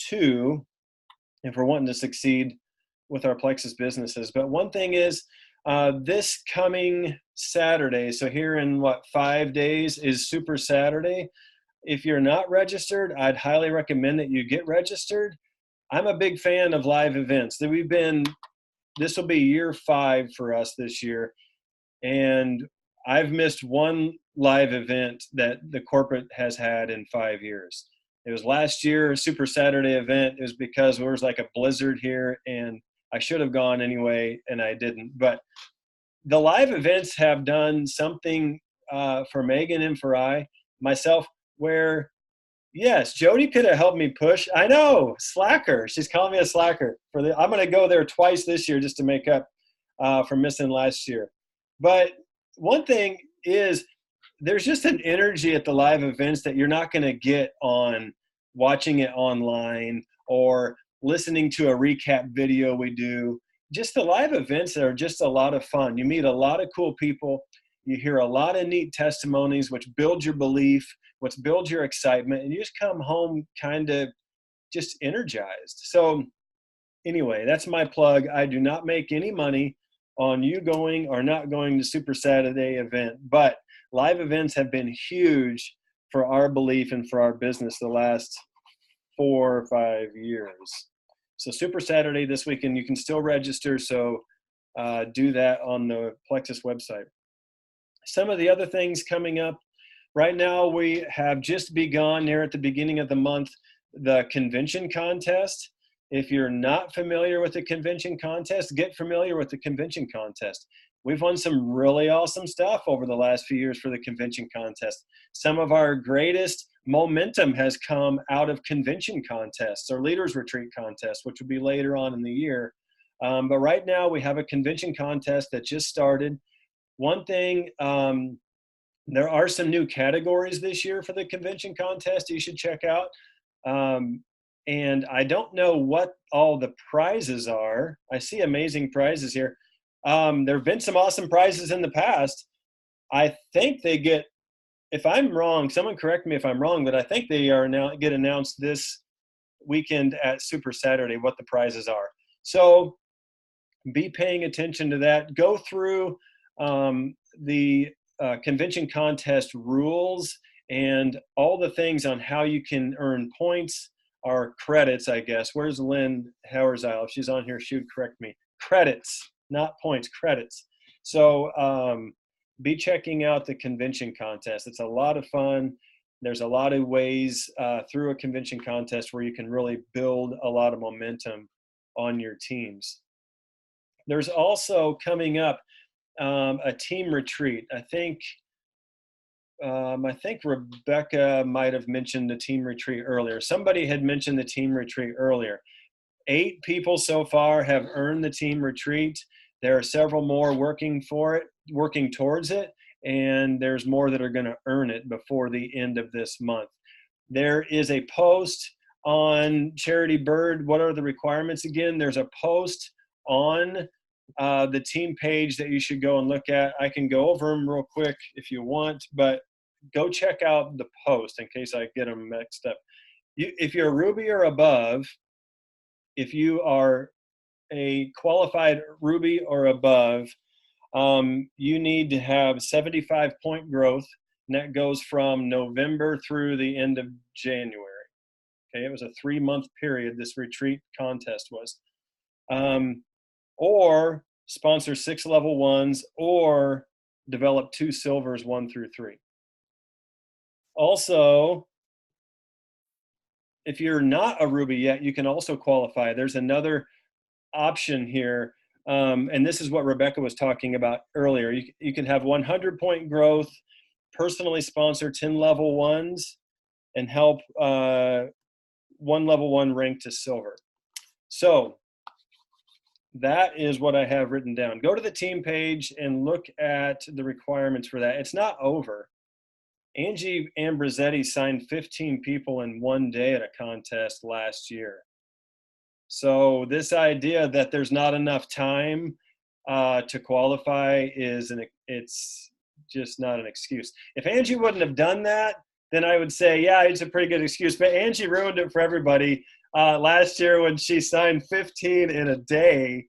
to if we're wanting to succeed with our Plexus businesses. But one thing is, this coming Saturday, so here in 5 days, is Super Saturday. If you're not registered, I'd highly recommend that you get registered. I'm a big fan of live events. This will be year 5 for us this year. And I've missed one live event that the corporate has had in 5 years. It was last year, a Super Saturday event. It was because there was like a blizzard here, and I should have gone anyway, and I didn't. But the live events have done something for Megan and for myself, where, yes, Jody could have helped me push. I know, slacker. She's calling me a slacker. I'm going to go there twice this year just to make up for missing last year. But one thing is, there's just an energy at the live events that you're not going to get on watching it online or listening to a recap video we do. Just the live events are just a lot of fun. You meet a lot of cool people. You hear a lot of neat testimonies, which build your belief, which builds your excitement, and you just come home kind of just energized. So anyway, that's my plug. I do not make any money on you going or not going to Super Saturday event, but live events have been huge for our belief and for our business the last 4 or 5 years. So Super Saturday this weekend, you can still register. So do that on the Plexus website. Some of the other things coming up right now, we have just begun here at the beginning of the month, the convention contest. If you're not familiar with the convention contest, get familiar with the convention contest. We've won some really awesome stuff over the last few years for the convention contest. Some of our greatest momentum has come out of convention contests or leaders retreat contests, which will be later on in the year. But right now we have a convention contest that just started. One thing, there are some new categories this year for the convention contest you should check out. And I don't know what all the prizes are. I see amazing prizes here. There have been some awesome prizes in the past. I think they get, if I'm wrong, someone correct me if I'm wrong, but I think they are now get announced this weekend at Super Saturday what the prizes are. So be paying attention to that. Go through the convention contest rules and all the things on how you can earn points or credits, I guess. Where's Lynn Howersile? If she's on here, she would correct me. Credits, not points, credits. So be checking out the convention contest. It's a lot of fun. There's a lot of ways through a convention contest where you can really build a lot of momentum on your teams. There's also coming up a team retreat. I think Rebecca might have mentioned the team retreat earlier. Somebody had mentioned the team retreat earlier. 8 people so far have earned the team retreat. There are several more working towards it, and there's more that are going to earn it before the end of this month. There is a post on Charity Bird. What are the requirements again? There's a post on the team page that you should go and look at. I can go over them real quick if you want, but go check out the post in case I get them mixed up. If you're a Ruby or above, if you are a qualified Ruby or above, you need to have 75-point growth, and that goes from November through the end of January. Okay, it was a 3-month period this retreat contest was. Or sponsor 6 level 1s or develop 2 silvers 1 through 3. Also, if you're not a Ruby yet, you can also qualify. There's another option here, and this is what Rebecca was talking about earlier. You can have 100-point growth, personally sponsor 10 level 1s, and help one level one rank to silver. So that is what I have written down. Go to the team page and look at the requirements for that. It's not over. Angie Ambrosetti signed 15 people in one day at a contest last year. So this idea that there's not enough time to qualify it's just not an excuse. If Angie wouldn't have done that, then I would say, yeah, it's a pretty good excuse. But Angie ruined it for everybody last year when she signed 15 in a day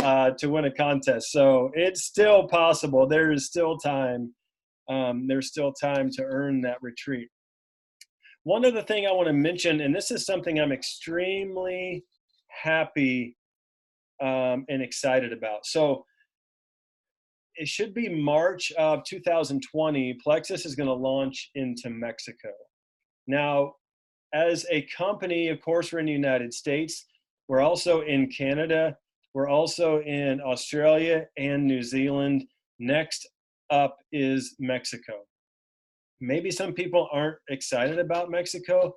to win a contest. So it's still possible. There is still time. There's still time to earn that retreat. One other thing I want to mention, and this is something I'm extremely happy and excited about. So it should be March of 2020. Plexus is going to launch into Mexico. Now, as a company, of course, we're in the United States. We're also in Canada. We're also in Australia and New Zealand. Next up is Mexico. Maybe some people aren't excited about Mexico.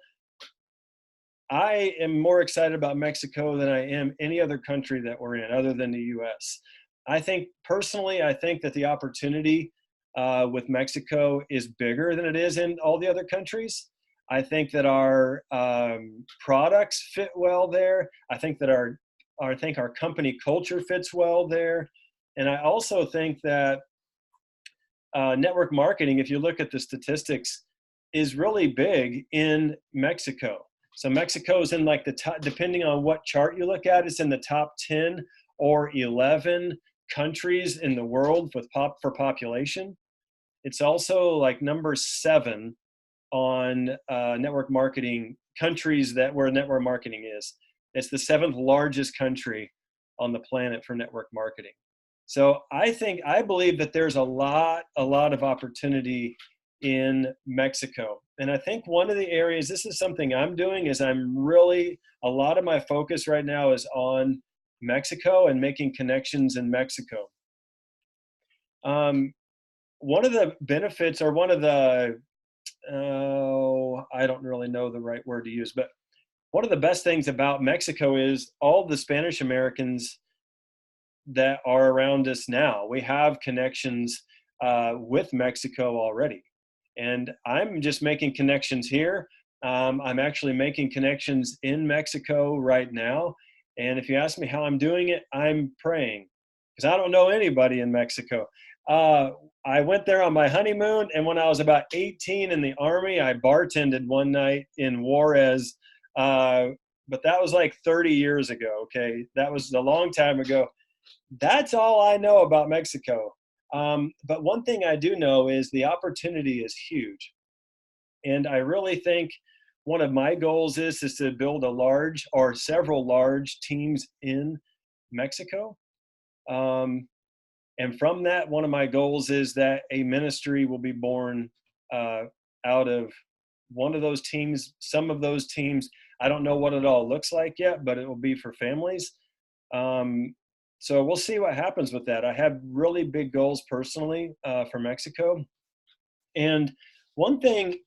I am more excited about Mexico than I am any other country that we're in other than the US. I think that the opportunity with Mexico is bigger than it is in all the other countries. I think that our products fit well there. I think that our company culture fits well there. And I also think that network marketing, if you look at the statistics, is really big in Mexico. So Mexico is in like the top, depending on what chart you look at, it's in the top 10 or 11 countries in the world for population. It's also like number 7 on network marketing countries where network marketing is. It's the 7th largest country on the planet for network marketing. So I believe that there's a lot of opportunity in Mexico. And I think one of the areas, this is something I'm doing, is a lot of my focus right now is on Mexico and making connections in Mexico. One of the benefits, or one of the, I don't really know the right word to use, but one of the best things about Mexico is all the Spanish Americans that are around us now. We have connections with Mexico already. And I'm just making connections here. I'm actually making connections in Mexico right now. And if you ask me how I'm doing it, I'm praying, because I don't know anybody in Mexico. I went there on my honeymoon, and when I was about 18 in the Army, I bartended one night in Juarez. But that was like 30 years ago, okay? That was a long time ago. That's all I know about Mexico. But one thing I do know is the opportunity is huge. And I really think one of my goals is to build a large or several large teams in Mexico. And from that, one of my goals is that a ministry will be born out of one of those teams. Some of those teams, I don't know what it all looks like yet, but it will be for families. So we'll see what happens with that. I have really big goals personally for Mexico. And one thing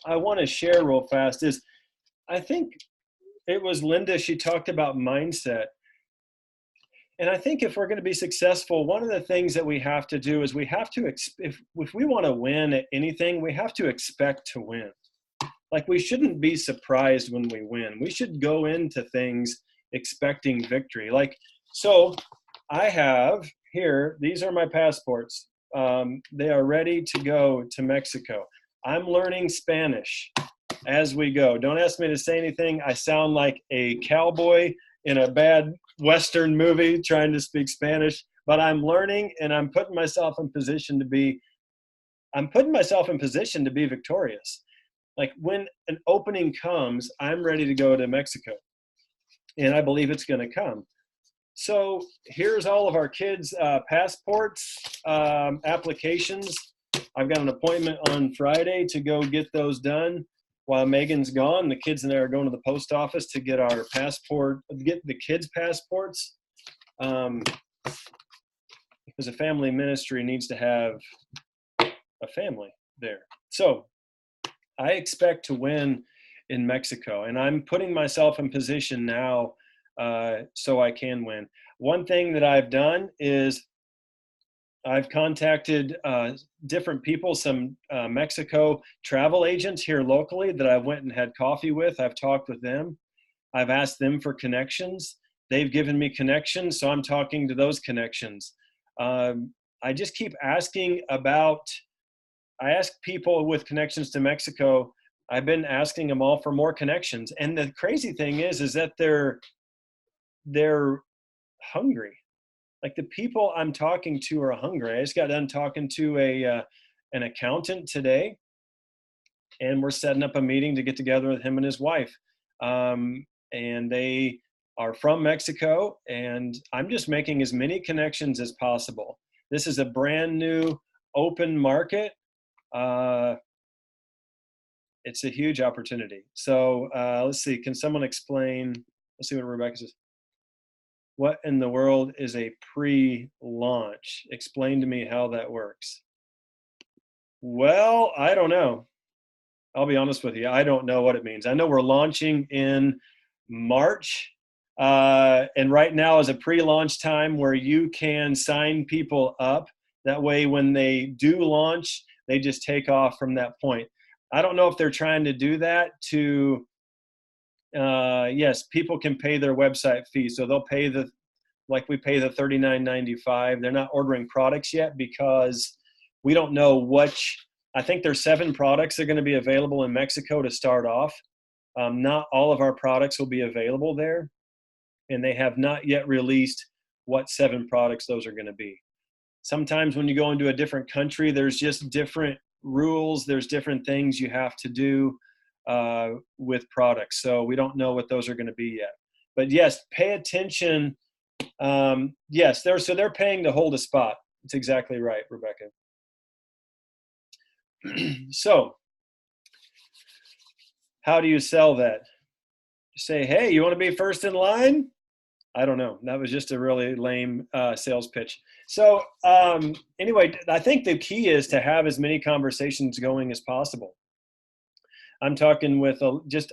I want to share real fast is, I think it was Linda, she talked about mindset. And I think if we're going to be successful, one of the things that we have to do is we have to, if we want to win at anything, we have to expect to win. Like, we shouldn't be surprised when we win. We should go into things expecting victory. Like, so I have here, these are my passports. They are ready to go to Mexico. I'm learning Spanish as we go. Don't ask me to say anything. I sound like a cowboy in a bad Western movie trying to speak Spanish, but I'm learning, and I'm putting myself in position to be victorious. Like, when an opening comes, I'm ready to go to Mexico, and I believe it's going to come. So here's all of our kids' passports, applications. I've got an appointment on Friday to go get those done while Megan's gone. The kids and I are going to the post office to get our passport, get the kids' passports. Because a family ministry needs to have a family there. So I expect to win in Mexico. And I'm putting myself in position now so I can win. One thing that I've done is I've contacted different people, some Mexico travel agents here locally that I went and had coffee with. I've talked with them. I've asked them for connections. They've given me connections, so I'm talking to those connections. I just keep asking about, I ask people with connections to Mexico, I've been asking them all for more connections. And the crazy thing is that they're hungry. Like the people I'm talking to are hungry. I just got done talking to an accountant today, and we're setting up a meeting to get together with him and his wife. And they are from Mexico, and I'm just making as many connections as possible. This is a brand new open market. It's a huge opportunity. So let's see, can someone explain, let's see what Rebecca says. What in the world is a pre-launch? Explain to me how that works. Well, I don't know. I'll be honest with you. I don't know what it means. I know we're launching in March. And right now is a pre-launch time where you can sign people up. That way, when they do launch, they just take off from that point. I don't know if they're trying to do that to, yes, people can pay their website fee. So they'll pay like we pay the $39.95. They're not ordering products yet because we don't know which. I think there's 7 products that are going to be available in Mexico to start off. Not all of our products will be available there, and they have not yet released what 7 products those are going to be. Sometimes when you go into a different country, there's just different rules. There's different things you have to do with products. So we don't know what those are going to be yet. But yes, pay attention. Yes, they're paying to hold a spot. That's exactly right, Rebecca. So how do you sell that? Say, hey, you want to be first in line? I don't know. That was just a really lame sales pitch. So anyway, I think the key is to have as many conversations going as possible. I'm talking with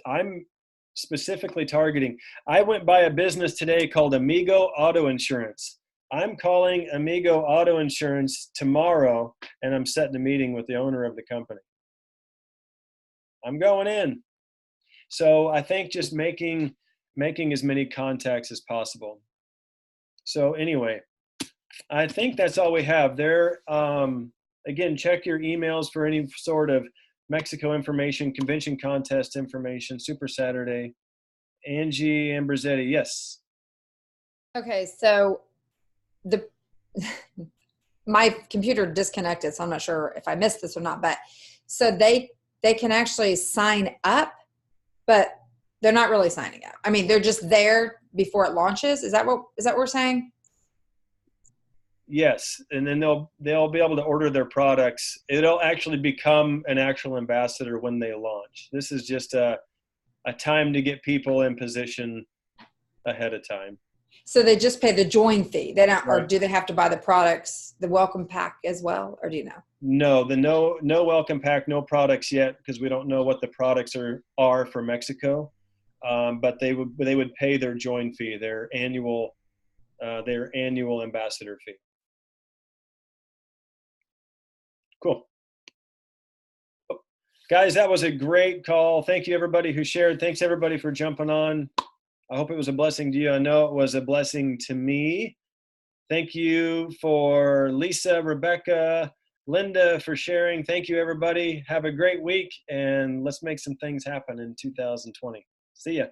I'm specifically targeting. I went by a business today called Amigo Auto Insurance. I'm calling Amigo Auto Insurance tomorrow, and I'm setting a meeting with the owner of the company. I'm going in. So I think just making as many contacts as possible. So anyway, I think that's all we have there. Again, check your emails for any sort of Mexico information, convention contest information, Super Saturday. Angie Ambrosetti, yes. Okay, so my computer disconnected, so I'm not sure if I missed this or not, but so they can actually sign up, but they're not really signing up. I mean, they're just there before it launches. Is that what we're saying? Yes, and then they'll be able to order their products. It'll actually become an actual ambassador when they launch. This is just a time to get people in position ahead of time. So they just pay the join fee. They don't, right. Or do they have to buy the products, the welcome pack as well, or do you know? No, no welcome pack, no products yet, because we don't know what the products are for Mexico. But they would pay their join fee, their annual ambassador fee. Cool. Guys, that was a great call. Thank you, everybody who shared. Thanks, everybody, for jumping on. I hope it was a blessing to you. I know it was a blessing to me. Thank you for Lisa, Rebecca, Linda for sharing. Thank you, everybody. Have a great week, and let's make some things happen in 2020. See ya.